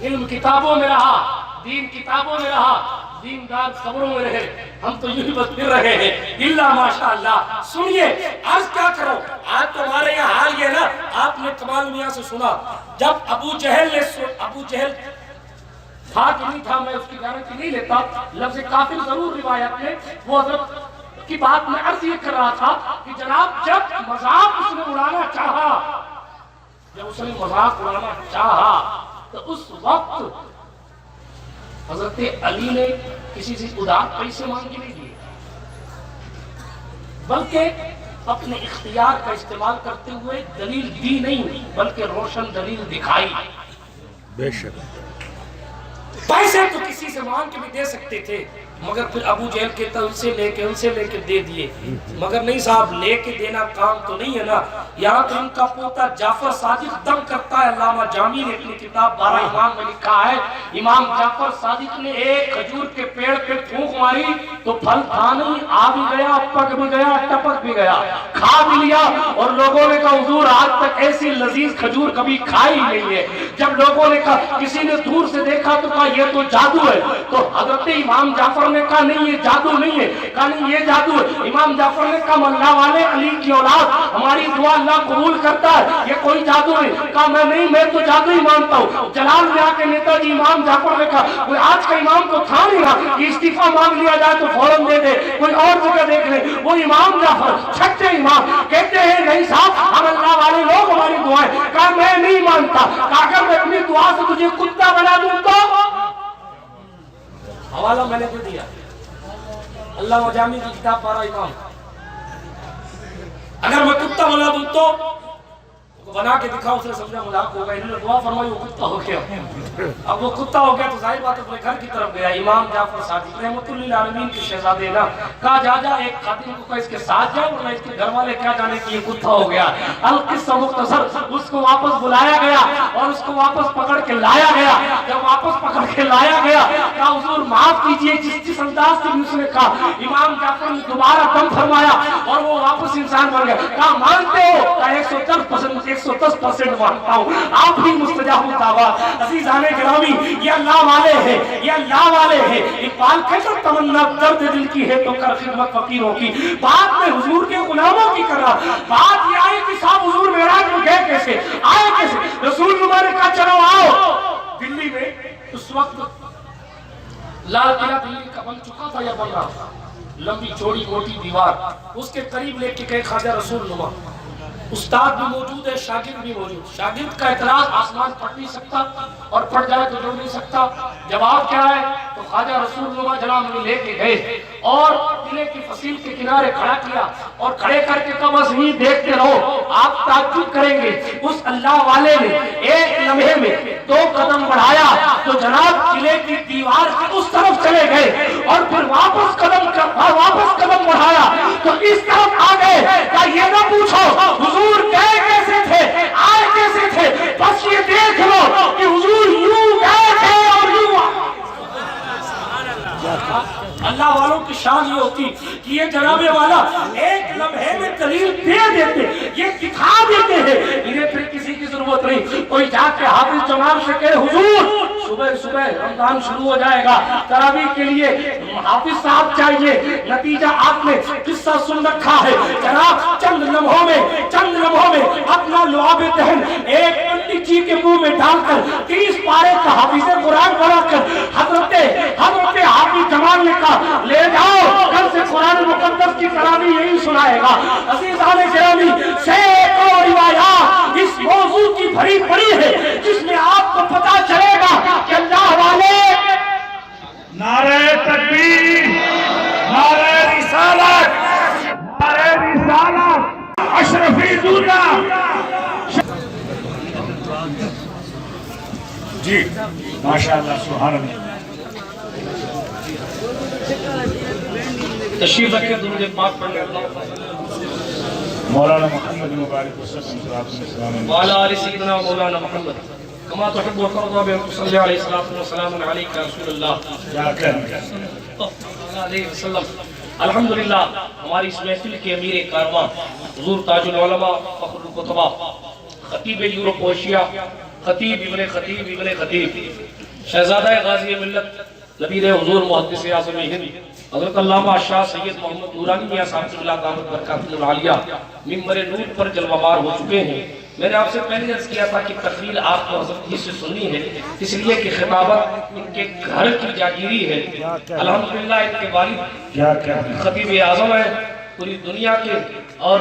علم کتابوں میں رہا، دین کتابوں میں رہا، دیندار قبروں میں رہے، ہم تو یوں ہی بس پھر رہے ہیں الا ماشاءاللہ۔ سنیے عرض کیا کرو، آج تو ہمارے یہاں حال یہ نا، آپ نے کمال میاں سے سنا جب ابو جہل تھا کہ نہیں تھا میں اس کی گارنٹی نہیں لیتا، لفظ کافر ضرور روایت میں، وہ حضرت کی بات میں عرض یہ کر رہا تھا کہ جناب جب مذاق اس نے اڑانا چاہا تو اس وقت حضرت علی نے کسی سے ادھار پیسے مانگ کے نہیں دیے، بلکہ اپنے اختیار کا استعمال کرتے ہوئے دلیل دی نہیں بلکہ روشن دلیل دکھائی۔ بے شک پیسے تو کسی سے مانگ کے بھی دے سکتے تھے، مگر پھر ابو جہل کہتا ان سے لے کے دے دیے، مگر نہیں صاحب لے کے دینا کام تو نہیں ہے نا۔ یہاں تو ان کا پوتا جعفر صادق دم کرتا ہے، علامہ جامی نے اپنی کتاب 12 امام میں لکھا ہے امام جعفر صادق نے ایک کھجور کے پیڑ پہ پھونک ماری تو پھل تھا نہیں، آ بھی گیا، پک بھی گیا، ٹپک بھی گیا، کھا بھی لیا، اور لوگوں نے کہا حضور آج تک ایسی لذیذ کھجور کبھی کھائی نہیں ہے۔ جب لوگوں نے کہا، کسی نے دور سے دیکھا تو کہا یہ تو جادو ہے، تو حضرت امام جعفر نے کہا نہیں یہ جادو نہیں ہے، کہا نہیں یہ جادو ہے۔ امام جعفر نے کہا اللہ والے علی کی اولاد ہماری دعا اللہ قبول کرتا ہے، یہ کوئی جادو نہیں۔ کہا میں نہیں، میں تو جادو ہی مانتا ہوں۔ جلال میں آ کے نیتا جی امام جعفر نے کہا کوئی آج کا امام تو تھا نہیں رہا کہ استعفیٰ مانگ لیا جائے تو فوراً دے دے، کوئی اور جگہ دیکھ لے۔ وہ امام جعفر چھٹے امام کہتے ہیں نہیں صاحب ہم اللہ والے لوگ ہماری دعائیں۔ کہا میں نہیں مانتا، کہا اگر میں اپنی دعا سے تجھے کتا بنا دوں تو؟ حوالہ میں نے دے دیا، اللہ جامی کی کتاب 12 امام۔ اگر میں کتا بنا دوں تو بنا کے دکھا، اس نے سمجھا مذاق ہوگا، انہوں نے دعا فرمائی وہ کتا ہو گیا۔ اب وہ کتا ہو گیا تو ظاہر بات اپنے گھر کی طرف گیا۔ امام جعفر صادق رحمۃ اللہ للعالمین کے شہزادے نا کہا جا جا ایک خادم کو کہا اس کے ساتھ جا، ورنہ اس کے گھر والے کیا جانے کہ یہ کتا ہو گیا۔ القصہ مختصر، اس کو واپس بلایا گیا اور اس کو واپس پکڑ کے لایا گیا۔ جب واپس پکڑ کے لایا گیا کہا حضور معاف کیجئے، جس انداز سے اس نے کہا امام جعفر نے دوبارہ دم فرمایا اور وہ واپس انسان بن گیا۔ کہا مانتے ہو؟ کہا 110% مانتا ہوں، آپ بھی مستجاب الدعوات۔ عزیزان گرامی یہ اللہ والے ہیں، یہ اللہ والے ہیں۔ اقبال کہتا تمنا درد دل کی ہے تو کر خدمت فقیروں کی، بات میں حضور کے غلاموں کی کر رہا۔ بات یہ آئی کہ صاحب حضور معراج میں گئے کیسے، آئے کیسے؟ رسول نے کہا چلو آؤ۔ دلی میں لال قلعہ دلی کا بن چکا تھا یا بن رہا تھا؟ لمبی چوڑی موٹی دیوار، اس کے قریب لے کے گئے خواجہ رسول نما، استاد بھی موجود ہے، شاگرد بھی موجود۔ شاگرد کا اعتراض آسمان پڑھ نہیں سکتا اور پڑھ جائے تو جڑ نہیں سکتا، جواب کیا ہے؟ تو خواجہ رسول نما جناب نے لے کے گئے اور قلعے کی فصیل کے کنارے کھڑا کیا اور کھڑے کر کے کہا بس یہیں دیکھتے رہو، آپ تعجب کریں گے۔ اس اللہ والے نے ایک لمحے میں 2 قدم بڑھایا تو جناب قلعے کی دیوار کے اس طرف چلے گئے اور پھر واپس قدم بڑھایا تو اس طرف آ گئے۔ کہا یہ نہ پوچھو حضور گئے کیسے تھے، آئے کیسے تھے، بس یہ دیکھ لو کہ حضور یوں گئے تھے اور یوں آئے۔ اللہ والوں کی شان یہ ہوتی کہ یہ جناب والا ایک لمحے میں دلیل دے دیتے، یہ دکھا دیتے ہیں، انہیں پھر کسی کی ضرورت نہیں۔ کوئی جا کے حافظ جمال سے کہے حضور صبح رمضان شروع ہو جائے گا، تراویح کے لیے حافظ صاحب چاہیے، نتیجہ آپ نے قصہ سن رکھا ہے۔ جناب چند لمحوں میں اپنا لعاب دہن ایک پنڈت جی کے منہ میں ڈال کر 30 پارے کا حافظ قرآن بنا کر حضرت حافظ جمال نے کہا لے جاؤ، کل سے قرآن مقدس کی تراویح یہی سنائے گا۔ عزیزان گرامی، سینکڑوں روایات اس موضوع کی بھری پڑی ہے جس میں آپ کو پتا چلے گا کہ اللہ والے نعرہ تکبیر، نعرہ رسالت، اشرفی دنیا۔ جی ماشاءاللہ، سبحان اللہ۔ تشریف رکھیں، درود پاک پڑھ لیں۔ مولانا محمد مبارک وسلم وعلى آل سيدنا مولانا محمد كما تحب وترضى بأن تصلي عليه الصلاة والسلام عليك يا رسول الله صلى الله عليه وسلم۔ الحمدللہ ہماری اس محفل کے امیر کارواں حضور تاج العلماء فخر القطبہ خطیب یورپ و ایشیا، خطیب ابن خطیب شہزادہ غازی ملت نبیر حضور محدث اعظم ہند حضرت علامہ شاہ سید محمد نورانی میاں صاحب اللہ دامت برکاتہ العالیہ منبر نور پر جلوہ بار ہو چکے ہیں۔ میں نے آپ سے پہلے عرض کیا تھا کہ تقریر آپ کو حضرت ہی سے سننی ہے، اس لیے کہ خطابت ان کے گھر کی جاگیری ہے۔ الحمدللہ ان کے والد خطیب اعظم ہیں پوری دنیا کے، اور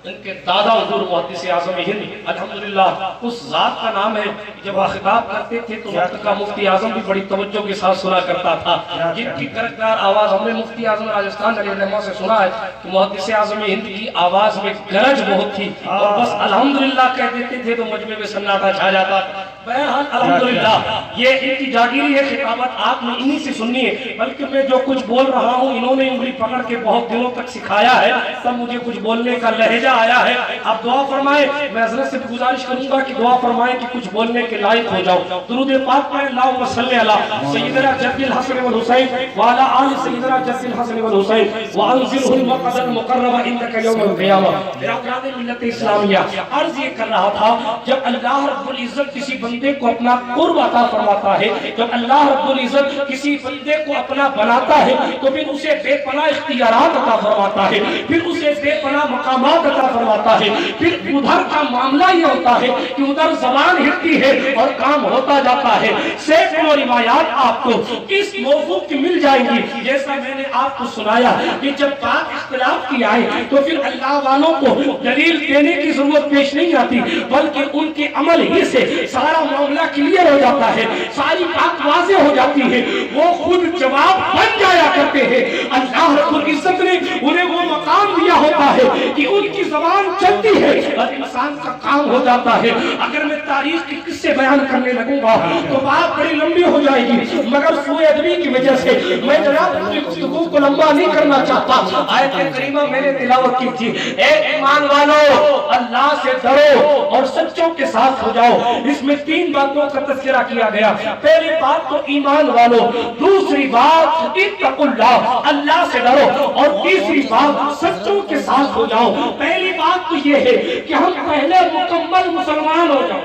ان کے دادا حضور محدث اعظم ہند الحمدللہ اس ذات کا نام ہے جب وہ خطاب کرتے تھے تو وقت کا مفتی اعظم بھی بڑی توجہ کے ساتھ سنا کرتا تھا، جن کی گرجدار آواز ہم نے مفتی اعظم راجستھان علیہ الرحمہ سے سنا ہے کہ محدث اعظم ہند کی آواز میں گرج بہت تھی اور بس الحمدللہ کہہ دیتے تھے تو مجمع میں سناٹا چھا جاتا۔ بہرحال الحمدللہ یہ ان کی جاگیری ہے، خطابت آپ نے انہی سے سننی ہے، بلکہ میں جو کچھ بول رہا ہوں انہوں نے انگلی پکڑ کے بہت دنوں تک سکھایا ہے، تب مجھے کچھ بولنے کا لہجہ آیا ہے۔ آپ دعا فرمائیں، میں حضرت سے گزارش کروں گا کہ دعا فرمائیں کہ کچھ بولنے کے لائق ہو جاؤ۔ درود پاک پڑھیں، اللہم صلی علی سیدنا جد الحسن والحسین وعلی آل سیدنا جد الحسن والحسین وانزلہ المقعد المقرب عندک یوم القیامہ۔ میرا پیارے ملت اسلامیہ عرض یہ کر رہا تھا، جب اللہ رب العزت کسی بندے کو اپنا قرب عطا فرماتا ہے، جب اللہ رب العزت کسی بندے کو اپنا بناتا ہے تو پھر اسے بے پناہ اختیارات عطا فرماتا ہے، پھر اسے بے پناہ مقامات عطا فرماتا ہے۔ پھر ادھر کا معاملہ یہ ہوتا ہے کہ ادھر زبان ہلتی ہے اور کام ہوتا جاتا ہے۔ سینکڑوں روایات آپ کو اس موضوع کی مل جائیں گی، جیسا میں نے آپ کو سنایا کہ جب بات اختلاف کی آئے تو پھر اللہ والوں کو دلیل دینے کی ضرورت پیش نہیں آتی، بلکہ ان کے عمل ہی سے سارا معاملہ کلیئر ہو جاتا ہے، ساری بات واضح ہو جاتی ہے، وہ خود جواب بن جایا کرتے ہیں۔ اللہ رب العزت نے انہیں وہ مقام دیا ہوتا ہے کہ ان کی زبان چلتی ہے اور انسان کا کام ہو جاتا ہے۔ اگر میں تاریخ کے قصے بیان کرنے لگوں گا تو بات بڑی لمبی ہو جائے گی، مگر سوء ادبی کی وجہ سے میں جناب اپنی گفتگو کو لمبا نہیں کرنا چاہتا۔ آیت کریمہ میں نے تلاوت کی تھی، اے ایمان والو اللہ سے ڈرو اور سچوں کے ساتھ ہو جاؤ۔ اس میں 3 باتوں کا تذکرہ کیا گیا۔ پہلی بات تو ایمان والو، دوسری بات اتقوا اللہ، اللہ سے ڈرو، اور تیسری بات سچوں کے ساتھ ہو جاؤ۔ پہلی بات تو یہ ہے کہ ہم پہلے مکمل مسلمان ہو جائیں،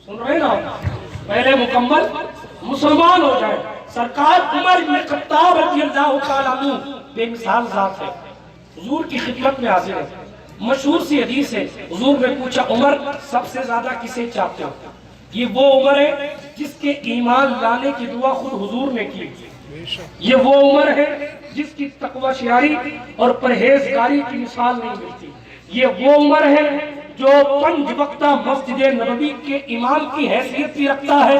سن رہے نا، پہلے مکمل مسلمان ہو جائیں۔ سرکار عمر بن خطاب رضی اللہ تعالیٰ عنہ بے مثال ذات ہے، حضور کی خدمت میں حاضر ہے۔ مشہور سی حدیث ہے، حضور نے پوچھا عمر سب سے زیادہ کسے چاہتے ہو؟ یہ وہ عمر ہے جس کے ایمان لانے کی دعا خود حضور نے کی، یہ وہ عمر ہے جس کی تقوی شعاری اور پرہیزگاری کی مثال نہیں ملتی. یہ وہ عمر ہے جو 5 وقتہ مسجد نبوی کے امام کی حیثیت بھی رکھتا ہے,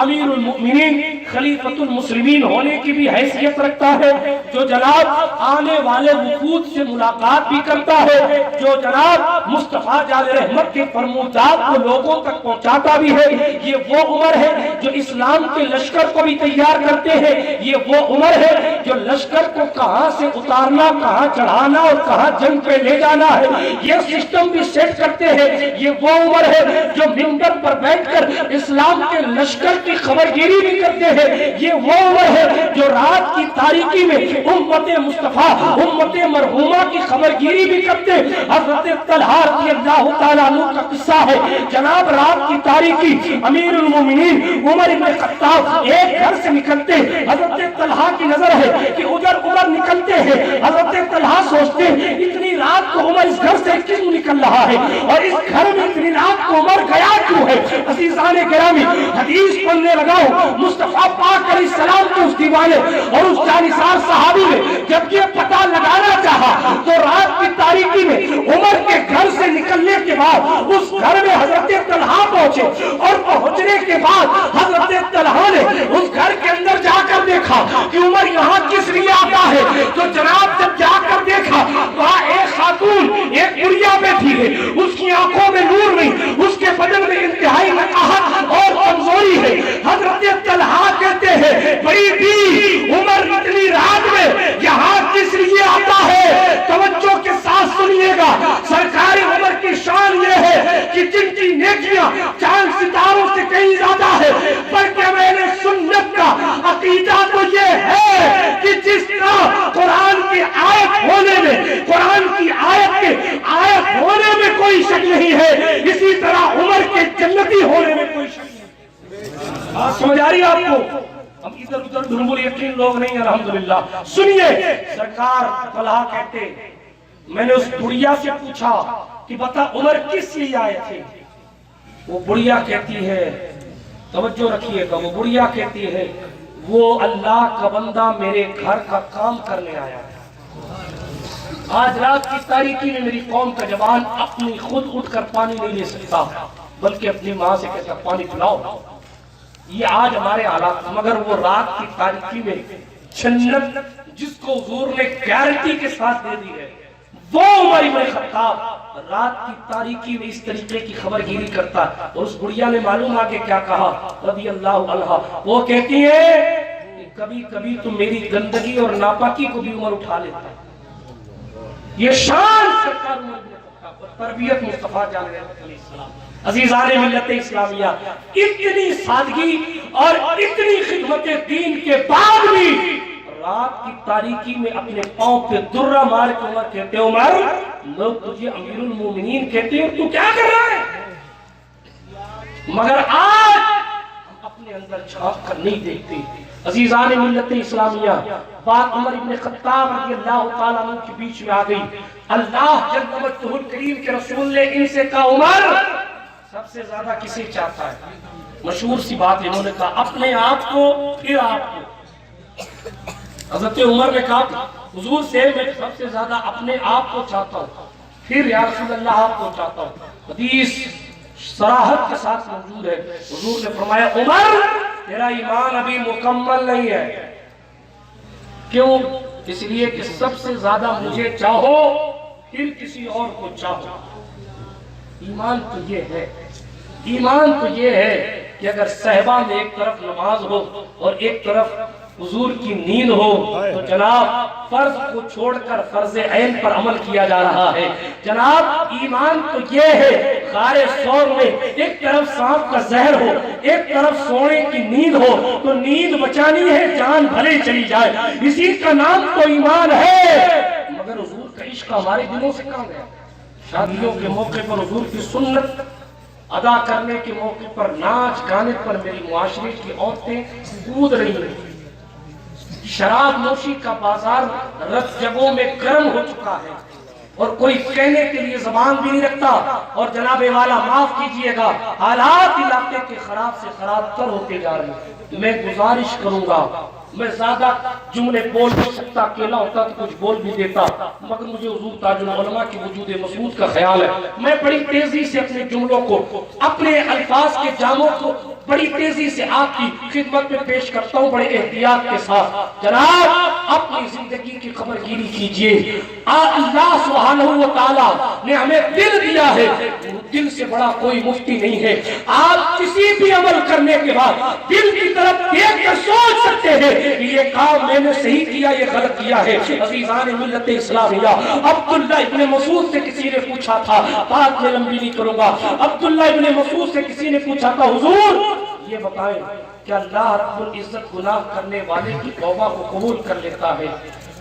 امیر المؤمنین خلیفۃ المسلمین ہونے کی بھی حیثیت رکھتا ہے, جو جناب آنے والے وفود سے ملاقات بھی کرتا ہے, جو جناب مصطفیٰ جان رحمت کے فرمودات کو لوگوں تک پہنچاتا بھی ہے. یہ وہ عمر ہے جو اسلام کے لشکر کو بھی تیار کرتے ہیں. یہ وہ عمر ہے جو لشکر کو کہاں سے اتارنا, کہاں چڑھانا اور کہاں جنگ پہ لے جانا ہے یہ سسٹم بھی سیٹ کرتے ہیں. یہ وہ عمر ہے جو منبر پر بیٹھ کر اسلام کے لشکر کی خبرگیری بھی کرتے ہیں. یہ وہ عمر ہے جو رات کی تاریکی میں امت مصطفیٰ امت مرحومہ کی خبرگیری بھی کرتے ہیں. حضرت طلحہ رضی اللہ تعالیٰ عنہ کا قصہ ہے. جناب رات کی تاریکی امیر المومنین عمر بن خطاب ایک گھر سے نکلتے, حضرت طلحہ کی نظر ہے کہ ادھر نکلتے ہیں. حضرت طلحہ سوچتے ہیں اتنی رات کو عمر اس گھر سے کیوں نکل رہا ہے اور اس گھر میں اتنی رات کو عمر گیا کیوں ہے. عزیزان گرامی حدیث پڑھنے لگاؤ مصطفیٰ پاک علیہ السلام کے اس دیوانے اور اس جانثار صحابی نے جب یہ پتہ لگانا چاہا تو رات کی تاریکی میں عمر کے گھر سے نکلنے کے بعد اس گھر میں حضرت طلحہ پہنچے اور پہنچنے کے بعد حضرت طلحہ نے اس گھر کے اندر جا کر دیکھا کہ عمر یہاں کس لیے آتا ہے. تو جناب جب جا کر دیکھا وہاں ایک خاتون ایک بڑھیا بیٹھی ہے, اس کی آنکھوں میں نور نہیں, اس کے بدن میں انتہائی نقاہت اور کمزوری ہے. حضرت طلحہ کہتے ہیں بڑی بی عمر اتنی رات میں یہاں کس لیے آتا ہے. توجہ کے ساتھ سنیے گا, سرکار عمر کی شان یہ ہے کہ جن کی نیکیاں چاند ستاروں سے کہیں زیادہ ہے, بلکہ میں نے سنت کا عقیدہ تو یہ ہے کہ جس طرح قرآن کی آیت ہونے میں قرآن کی آیت کے آیت ہونے میں کوئی شک نہیں ہے, اسی طرح عمر کے جنتی ہونے میں کوئی شک نہیں. بات سمجھ آ رہی ہے آپ کو؟ ہم ادھر ادھر دھرمول یقین لوگ نہیں. الحمدللہ سنیے, سرکار طلحہ کہتے میں نے اس بڑھیا سے پوچھا کہ بتا عمر کس لیے آئے تھے. وہ بڑھیا کہتی ہے, توجہ رکھیے گا, وہ بڑھیا کہتی ہے وہ اللہ کا بندہ میرے گھر کا کام کرنے آیا ہے. آج رات کی تاریکی میں میری قوم کا جوان اپنی خود اٹھ کر پانی نہیں لے سکتا, بلکہ اپنی ماں سے کہتا پانی پلاؤ. یہ آج ہمارے حالات, مگر وہ رات کی تاریکی میں جنت جس کو حضور نے گارنٹی کے ساتھ دے دی ہے وہ عمر بن خطاب رات کی تاریکی میں اس طریقے کی خبرگیری کرتا ہے. اور اس بڑھیا نے معلوم آگے کیا کہا رضی اللہ عنہ, وہ کہتی ہے کہ کبھی کبھی تو میری گندگی اور ناپاکی کو بھی عمر اٹھا لیتا ہے. یہ شان سرکار عمر بن خطاب اور تربیت مصطفیٰ جان رحمت علیہ السلام. عزیزان ملت اسلامیہ, اتنی سادگی اور اتنی خدمت دین کے بعد بھی رات کی تاریکی میں اپنے پاؤں پہ درہ مار کے عمر کہتے ہیں عمر لوگ تجھے امیر المومنین کہتے ہیں تو کیا کر رہا ہے. مگر آج ہم اپنے اندر جھانک کر نہیں دیکھتے. عزیزان ملت اسلامیہ, بات عمر بن خطاب رضی اللہ تعالیٰ عنہ کے بیچ میں آ گئی. اللہ جل وجہ الکریم کے رسول نے ان سے کہا عمر سب سے زیادہ کسے چاہتا ہے. مشہور سی بات انہوں نے کہا اپنے آپ کو پھر آپ کو. حضرت عمر نے کہا حضور سے میں سب سے زیادہ اپنے آپ کو چاہتا ہوں, پھر یا رسول اللہ آپ کو چاہتا ہوں. حدیث صراحت کے ساتھ موجود ہے. حضور نے فرمایا عمر تیرا ایمان ابھی مکمل نہیں ہے. کیوں؟ اس لیے کہ سب سے زیادہ مجھے چاہو پھر کسی اور کو چاہو. ایمان تو یہ ہے, ایمان تو یہ ہے کہ اگر صحبہ میں ایک طرف نماز ہو اور ایک طرف حضور کی نیند ہو تو جناب فرض کو چھوڑ کر فرض عین پر عمل کیا جا رہا ہے. جناب ایمان تو یہ ہے غار ثور میں ایک طرف سانپ کا زہر ہو ایک طرف سونے کی نیند ہو تو نیند بچانی ہے جان بھلے چلی جائے, اسی کا نام تو ایمان ہے. مگر حضور کا عشق ہمارے دلوں سے کہاں گیا. شادیوں کے موقع پر حضور کی سنت ادا کرنے کے موقع پر ناچ گانے پر میری معاشرے کی عورتیں کود رہی ہیں. شراب نوشی کا بازار رت جگہوں میں گرم ہو چکا ہے اور کوئی کہنے کے لیے زبان بھی نہیں رکھتا. اور جناب والا معاف کیجئے گا حالات علاقے کے خراب سے خراب تر ہوتے جا رہے ہیں. میں گزارش کروں گا میں زیادہ جملے بول نہیں سکتا، اکیلا ہوتا تو کچھ بول بھی دیتا، مگر مجھے حضور تاج العلماء کی وجود مسعود کا خیال ہے۔ میں بڑی تیزی سے اپنے جملوں کو، اپنے الفاظ کے جاموں کو بڑی تیزی سے آپ کی خدمت میں پیش کرتا ہوں، بڑے احتیاط کے ساتھ۔ جناب اپنی زندگی کی خبر گیری کیجئے۔ اللہ سبحانہ و تعالیٰ نے ہمیں دل دیا ہے، دل سے بڑا کوئی مفتی نہیں ہے۔ آپ کسی بھی عمل کرنے کے بعد دل کی طرف دیکھ کر سوچ سکتے ہیں کہ یہ کام میں نے صحیح کیا، یہ غلط کیا ہے۔ عزیزان ملت اسلامیہ، عبداللہ ابن مسعود سے کسی نے پوچھا تھا، بات میں لمبی نہیں کروں گا، عبداللہ ابن مسعود سے کسی نے پوچھا تھا، حضور یہ بتائیں کہ اللہ رب العزت گناہ کرنے والے کی توبہ کو قبول کر لیتا ہے؟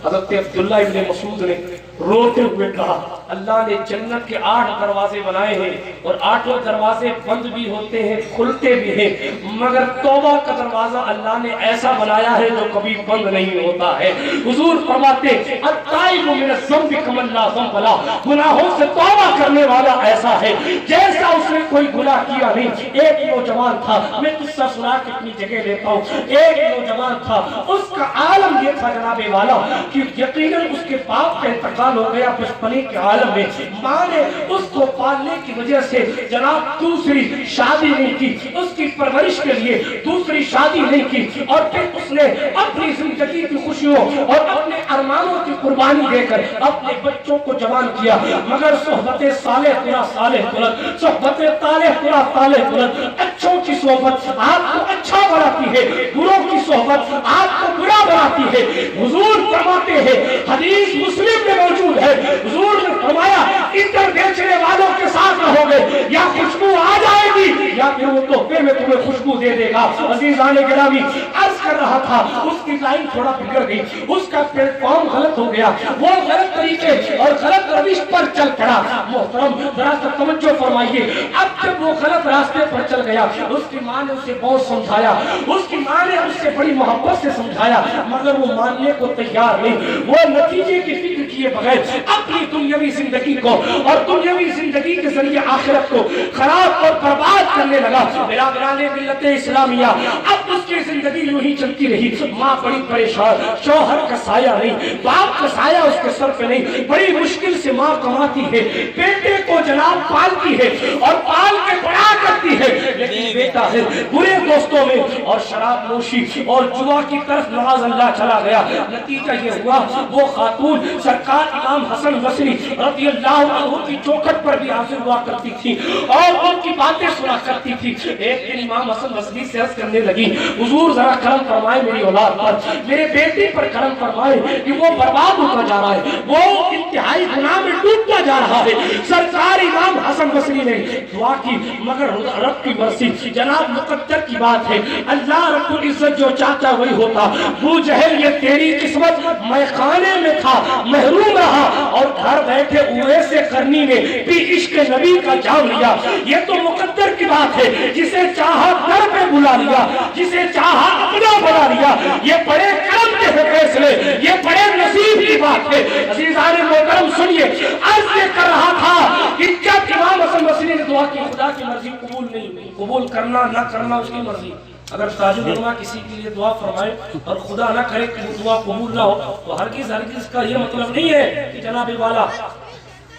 حضرت عبداللہ ابن مسعود نے روتے ہوئے کہا، اللہ نے جنت کے 8 دروازے بنائے ہیں اور 8 دروازے بند بھی ہوتے ہیں، کھلتے بھی ہیں، مگر توبہ کا دروازہ اللہ نے ایسا بنایا ہے جو کبھی بند نہیں ہوتا ہے۔ حضور فرماتے ہیں التائب من الذنب کمن لا ذنب لہ، گناہوں سے توبہ کرنے والا ایسا ہے جیسا اس نے کوئی گناہ کیا نہیں۔ ایک نوجوان تھا، میں قصہ سنا کے اپنی جگہ لیتا ہوں، ایک نوجوان تھا، اس کا عالم یہ تھا جناب والا کہ یقیناً اس کے باپ کا انتقال ہو گیا بچپنے کے عالم میں، ماں نے اس کو پالنے کی وجہ سے جناب دوسری شادی نہیں کی، اس کی پرورش کے لیے دوسری شادی نہیں کی، اور پھر اس نے اپنی زندگی کی خوشیوں اور اپنے ارمانوں کی قربانی دے کر اپنے بچوں کو جوان کیا، مگر صحبت صالح ترا صالح ترد، صحبت طالح ترا طالح ترد، اچھوں کی صحبت آپ کو اچھا بناتی ہے، بروں کی صحبت آپ کو برا بناتی ہے۔ حضور فرماتے ہیں، حدیث مسلم میں موجود ہے، حضور نے فرمایا عطر بیچنے والوں کے ساتھ رہو گے یا خوشبو آ جائے گی یا پھر وہ تحفے میں تمہیں خوشبو دے دے گا۔ عزیزان گرامی، عرض کر رہا تھا اس کی لائن تھوڑا بگڑ گئی، اس کا پلیٹ فارم غلط ہو گیا، وہ غلط طریقے اور غلط روش پر چل پڑا۔ محترم ذرا سا توجہ فرمائیے، اب جب وہ غلط راستے پر چل گیا، اس کی ماں نے اسے بہت سمجھایا، اس کی ماں نے اس سے بڑی محبت سے سمجھایا، مگر وہ ماننے کو تیار نہیں۔ وہ نتیجے کی فکر کیے بغیر اپنی دنیاوی زندگی کو اور دنیاوی زندگی کے ذریعے آخرت کو خراب اور برباد کرنے لگا۔ برادران ملت اسلامیہ، اب اس کی زندگی یوں ہی چلتی رہی، ماں بڑی پریشان، شوہر کا سایہ نہیں، باپ کا سایہ اس کے سر پہ نہیں، بڑی مشکل سے ماں کماتی ہے، بیٹے کو جناب پالتی ہے اور پال کے بڑا کرتی ہے، لیکن بیٹا ہے برے دوستوں میں اور شراب نوشی اور جوا کی طرف نواز اللہ چلا گیا۔ نتیجہ یہ ہوا وہ خاتون سرکار امام حسن بصری رضی اللہ عنہ کی چوکھٹ پر بھی حاضر ہوا کرتی تھی اور ان کی باتیں سنا کرتی تھی۔ ایک دن امام حسن بصری سے عرض کرنے لگی، حضور ذرا کرم فرمائے میری اولاد پر، میرے بیٹے پر کرم فرمائے کہ وہ برباد ہوتا جا رہا ہے، وہ انتہائی گناہ میں ڈوبتا جا رہا ہے۔ سرکار امام حسن بصری نے دعا کی، مگر رب کی مرضی، جناب مقدر کی بات ہے، اللہ رب العزت جو چاہتا وہی ہوتا۔ ابو جہل یہ تیری قسمت، میں خانے میں تھا محروم رہا اور گھر بیٹھے اوے سے کرنی نے بھی عشق نبی کا جام لیا۔ یہ تو مقدر کی بات ہے، جسے چاہا در پہ بلا لیا، جسے چاہا اپنا بنا لیا۔ یہ بڑے کرم کے فیصلے، یہ بڑے نصیب کی بات ہے۔ عزیزان محترم سنیے، عرض یہ کر رہا تھا کہ جب امام حسن بصری نے دعا کی، خدا کی مرضی قبول نہیں، قبول کرنا نہ کرنا اس کی مرضی۔ اگر تاج العلماء کسی کے لیے دعا فرمائے اور خدا نہ کرے کہ وہ دعا قبول نہ ہو، تو ہرگز کا یہ مطلب نہیں ہے کہ جناب والا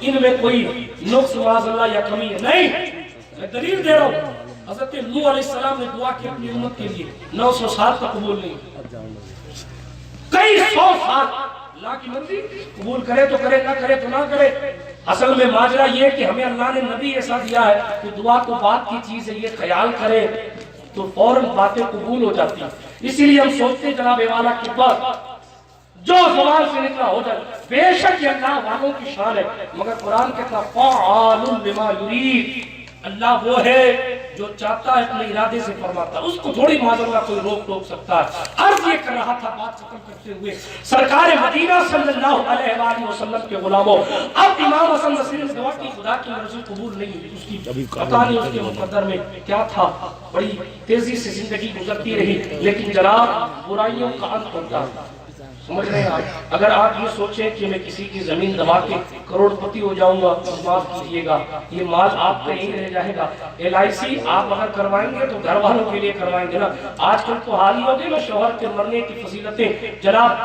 ان میں کوئی نقص معاذ اللہ یا کمی ہے، نہیں، میں دلیل دے رہا ہوں۔ حضرت نوح علیہ السلام نے دعا کی اپنی امت کے لیے، 900 سال تک قبول نہیں، کئی 100 سال اللہ کی مرضی، قبول کرے تو کرے، نہ کرے تو نہ کرے۔ اصل میں ماجرا یہ کہ ہمیں اللہ نے نبی ایسا دیا ہے کہ دعا تو بات کی چیز ہے، یہ خیال کرے تو فوراً باتیں قبول ہو جاتی ہیں۔ اسی لیے ہم سوچتے جناب والا کی بات جو زبان سے نکلا ہو جائے، بے شک یہ اللہ والوں کی شان ہے، مگر قرآن کہتا فعال لما یرید، اللہ وہ ہے جو چاہتا ہے اپنے ارادے سے فرماتا ہے، اس کو تھوڑی معاذ اللہ کوئی روک ٹوک سکتا ہے۔ عرض یہ کر رہا تھا بات ختم کرتے ہوئے، سرکار مدینہ صلی اللہ علیہ وآلہ وسلم کے غلاموں، اب امام حسن بصری نے دعا کی، خدا کی مرضی قبول نہیں ہوئی، اس کی پتہ نہیں اس کے مقدر میں کیا تھا، بڑی تیزی سے زندگی گزرتی رہی، لیکن جناب برائیوں کا انت ہوتا ہے، سمجھ رہے ہیں آپ؟ اگر آپ یہ سوچیں کہ میں کسی کی زمین دبا کے کروڑ پتی ہو جاؤں گا تو معاف کیجیے گا، یہ مال آپ کا ہی رہ جائے گا۔ LIC آپ اگر کروائیں گے تو گھر والوں کے لیے کروائیں گے نا۔ آج کل تو حال ہی ہو گئے نا، شوہر کے مرنے کی فضیلتیں جناب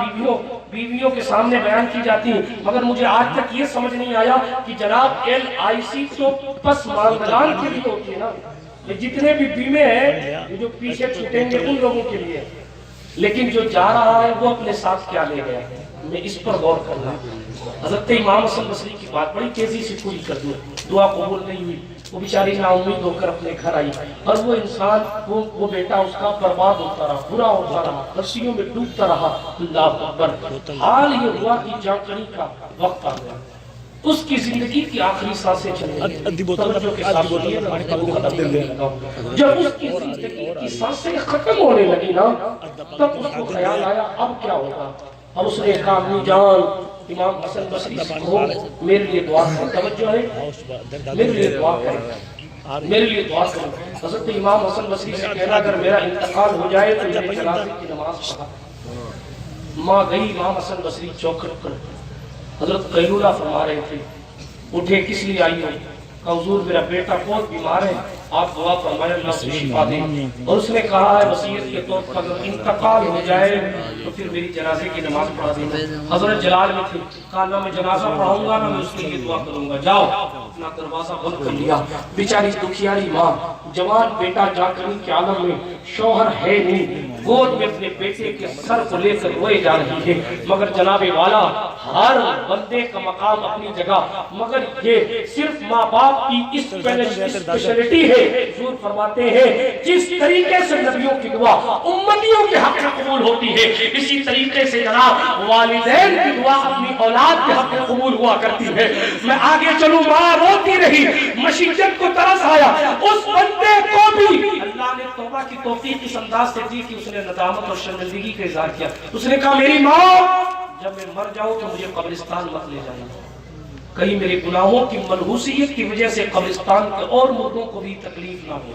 بیویوں کے سامنے بیان کی جاتی ہیں، مگر مجھے آج تک یہ سمجھ نہیں آیا کہ جناب LIC تو پسماندگان کے لیے ہوتی ہے نا، یہ جتنے بھی بیمے ہیں یہ جو پیچھے چھوٹیں گے ان لوگوں کے لیے، لیکن جو جا رہا ہے وہ اپنے ساتھ کیا لے گیا، میں اس پر غور کرنا۔ حضرت امام حسن بصری کی بات بڑی تیزی سے پوری کر دوں، دعا قبول نہیں ہوئی، وہ بیچاری نا امید ہو کر اپنے گھر آئی، اور وہ انسان وہ بیٹا اس کا برباد ہوتا رہا، برا ہوتا رہا، رسیوں میں ڈوبتا رہا۔ اللہ اکبر، حال یہ ہوا کہ جانکری کا وقت آ گیا، اس کی زندگی کی آخری سانسیں چلنے لگیں۔ توجہ کے ساتھ سنیے، میں آپ کو ختم کرنے لگا ہوں۔ جب اس کی زندگی کی سانسیں ختم ہونے لگی نا، تب اس کو خیال آیا اب کیا ہوگا۔ اب اس نے کہا امی جان امام حسن بصری سے کہو میرے لیے دعا کریں، توجہ ہے، میرے لیے دعا کریں، میرے لیے دعا کریں۔ حضرت امام حسن بصری سے کہنا اگر میرا انتقال ہو جائے تو میرے جنازے کی نماز پڑھا۔ ماں گئی، امام حسن بصری چوکٹ کر حضرت قیلولہ فرما رہے تھے، اٹھے کس لیے آئی ہو؟ کہ حضور میرا بیٹا بہت بیمار ہے، آپ دعا فرمائیں اللہ سے شفا دیں۔ اور اس نے کہا ہے وصیت کے طور پر اگر انتقال ہو جائے تو پھر میری جنازے کی نماز پڑھا دینا۔ حضرت جلال میں تھے، کہا نہ میں جنازہ پڑھاؤں گا نہ میں اس کے لیے دعا کروں گا، جاؤ۔ اپنا دروازہ بند کر لیا۔ بیچاری دکھیاری ماں، جوان بیٹا جاکری کے عالم میں، شوہر ہے نہیں، گود میں اپنے بیٹے کے سر کو لے کر روئے جا رہی ہے۔ مگر جناب والا ہر بندے کا مقام اپنی جگہ، مگر یہ صرف ماں باپ کی اسپیشلٹی ہے۔ حضور فرماتے ہیں جس طریقے سے نبیوں کی دعا امتیوں کے حق میں قبول ہوتی ہے، اسی طریقے سے جناب والدین کی دعا اپنی اولاد کے حق میں قبول ہوا کرتی ہے۔ میں آگے چلوں، ماں روتی رہی، مشیت کو ترس آیا، اس بندے کو بھی اللہ نے توبہ کی توفیق اس انداز سے دی کہ اس نے ندامت اور شرمندگی کا اظہار کیا۔ اس نے کہا میری ماں جب میں مر جاؤں تو مجھے قبرستان مت لے جانا، کہیں میرے گناہوں کی منحوسیت کی وجہ سے قبرستان کے اور مردوں کو بھی تکلیف نہ ہو۔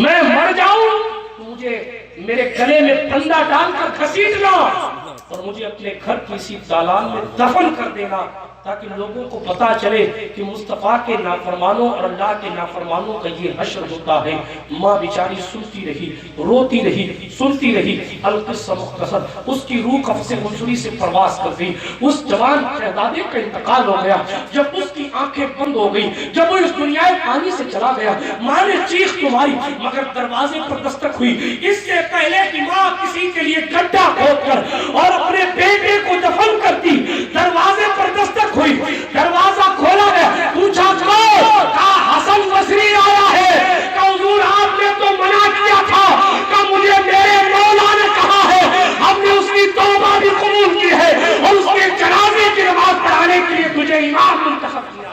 میں مر جاؤں تو مجھے میرے گلے میں پھندا ڈال کر گھسیٹنا اور مجھے اپنے گھر کی اسی دالان میں دفن کر دینا، تاکہ لوگوں کو پتا چلے کہ مصطفیٰ کے نافرمانوں اور اللہ کے نافرمانوں کا یہ حشر ہوتا ہے۔ ماں بیچاری سنتی رہی، روتی رہی، سنتی رہی۔ القصہ مختصر، اس کی روح قفس منصوری سے پرواز کر گئی، اس جوان شہزادے کا انتقال ہو گیا۔ جب اس کی آنکھیں بند ہو گئی، جب وہ اس دنیا پانی سے چلا گیا، ماں نے چیخ تو ماری مگر دروازے پر دستک ہوئی۔ اس سے پہلے کہ ماں کسی کے لیے گڈھا کھود کر اور اپنے بیٹے کو دفن کرتی، دروازے پر دستک ہوئی، دروازہ کھولا گیا، پوچھا کون؟ کہا حسن بصری آیا ہے۔ کہا حضور آپ نے تو منع کیا تھا، کہا مجھے میرے مولا نے کہا ہے، ہم نے اس کی توبہ بھی قبول کی ہے اور اس کے جنازے کی نماز پڑھانے کے لیے تجھے امام منتخب کیا۔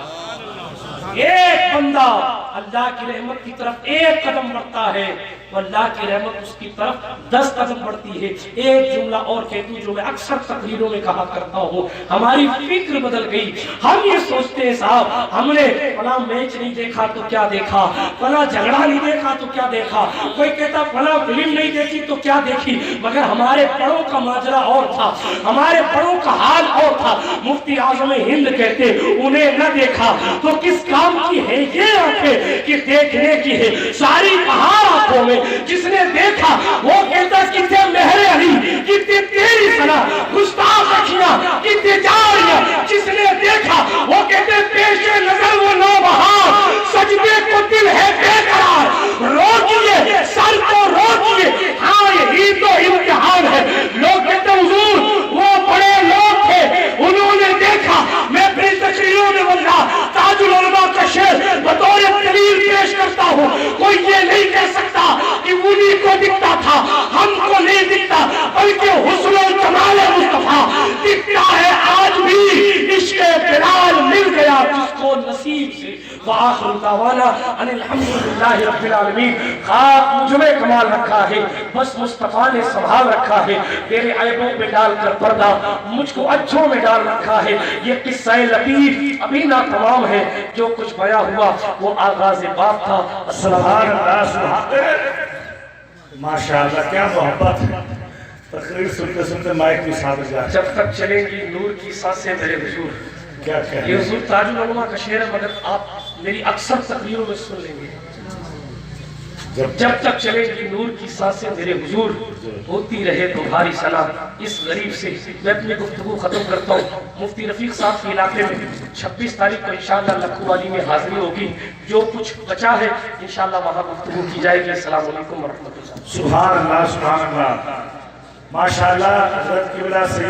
ایک بندہ اللہ کی رحمت کی طرف ایک قدم بڑھتا ہے اور اللہ کی رحمت اس کی طرف 10 قدم بڑھتی ہے۔ ایک جملہ اور کہہ دوں جو میں اکثر تقریروں میں کہا کرتا ہوں، ہماری فکر بدل گئی۔ ہم یہ سوچتے ہیں صاحب ہم نے فلاں میچ نہیں دیکھا تو کیا دیکھا، فلاں جھگڑا نہیں دیکھا تو کیا دیکھا، کوئی کہتا فلاں فلم نہیں دیکھی تو کیا دیکھی، مگر ہمارے بڑوں کا ماجرا اور تھا، ہمارے بڑوں کا حال اور تھا۔ مفتی اعظم ہند کہتے انہیں نہ دیکھا تو کس کام کی ہے یہ آنکھیں کہ دیکھنے کی ہے ساری بہار آنکھوں میں، جس نے دیکھا وہ کہتا کتنے مہر علی، کتنے تیری صلاح، گستاخ اکھیاں، کتنے جاریاں، جس نے دیکھا وہ کہتے پیش نظر وہ نو بہار، سجدے کو دل ہے بے قرار، روکیے سر کو روکیے، ہاں یہی تو امتحان ہے۔ لوگ کہتے حضور وہ بڑے لوگ تھے، انہوں نے دیکھا۔ میں اپنی تقریروں میں واللہ تاج العلماء کا شعر بطور دلیل پیش کرتا ہوں، کوئی یہ نہیں کہہ سکتا کہ انہی کو دکھتا تھا، ہم کو نہیں دکھتا، بلکہ حسن و جمال مصطفیٰ دکھتا ہے آج بھی۔ عشق بلال مل گیا جس کو نصیب سے۔ وآخر دعوانا ان الحمدللہ رب العالمین۔ خاک مجھ میں کمال رکھا ہے، بس مصطفیٰ نے سنبھال رکھا ہے، تیرے عیبوں میں ڈال کر پردہ مجھ کو اچھوں میں ڈال رکھا ہے۔ یہ قصہ لطیف ابھی نہ تمام ہے، جو کچھ بیان ہوا وہ آغاز باب تھا۔ السلام سبحان اللہ، سبحان اللہ، ماشاءاللہ کیا محبت ہے۔ تقریر سنتے سنتے مائک بھی ساتھ جا جب تک چلیں گی نور کی سانسیں میرے حضور. کیا یہ کہیں حضور تاج العلماء کا شعر ہے، مگر آپ میری اکثر تقریروں میں سن لیں گے. جب تک چلے گی نور کی سانسیں میرے حضور، ہوتی رہے تو بھاری سلام. اس غریب سے میں اپنی گفتگو ختم کرتا ہوں. مفتی رفیق صاحب کے علاقے میں 26 تاریخ کو انشاءاللہ لکھو والی میں حاضری ہوگی. جو کچھ بچا ہے انشاءاللہ وہاں گفتگو کی جائے گی. السلام علیکم ورحمۃ اللہ. سبحان اللہ سبحان اللہ. ماشاءاللہ حضرت قبلہ سے